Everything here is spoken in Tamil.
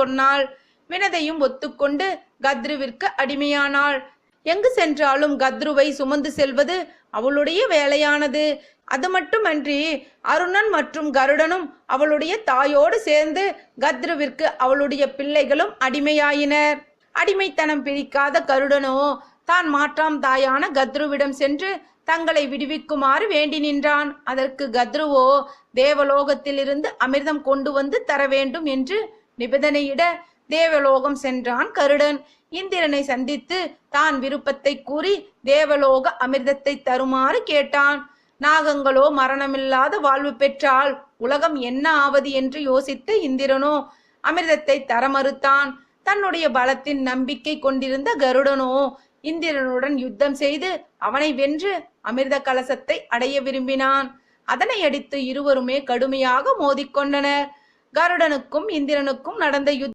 சொன்னாள். வினதையும் ஒத்துக்கொண்டு கத்ருவிற்கு அடிமையானாள். எங்கு சென்றாலும் கத்ருவை சுமந்து செல்வது அவளுடைய வேலையானது. அது மட்டுமன்றி அருணன் மற்றும் கருடனும் அவளுடைய தாயோடு சேர்ந்து கத்ருவிற்கு அவளுடைய பிள்ளைகளும் அடிமையாயினர். அடிமைத்தனம் பிடிக்காத கருடனோ தான் மாற்றாம் தாயான கத்ருவிடம் சென்று தங்களை விடுவிக்குமாறு வேண்டி நின்றான். அதற்கு கத்ருவோ தேவலோகத்திலிருந்து அமிர்தம் கொண்டு வந்து தர வேண்டும் என்று நிபந்தனையிட தேவலோகம் சென்றான் கருடன். இந்திரனை சந்தித்து தான் விருப்பத்தை கூறி தேவலோக அமிர்தத்தை தருமாறு கேட்டான். நாகங்களோ மரணமில்லாத வாழ்வு பெற்றால் உலகம் என்ன ஆவது என்று யோசித்த இந்திரனோ அமிர்தத்தை தர மறுத்தான். தன்னுடைய பலத்தின் நம்பிக்கை கொண்டிருந்த கருடனோ இந்திரனுடன் யுத்தம் செய்து அவனை வென்று அமிர்த கலசத்தை அடைய விரும்பினான். அதனை அடித்து இருவருமே கடுமையாக மோதிக்கொண்டனர். கருடனுக்கும் இந்திரனுக்கும் நடந்த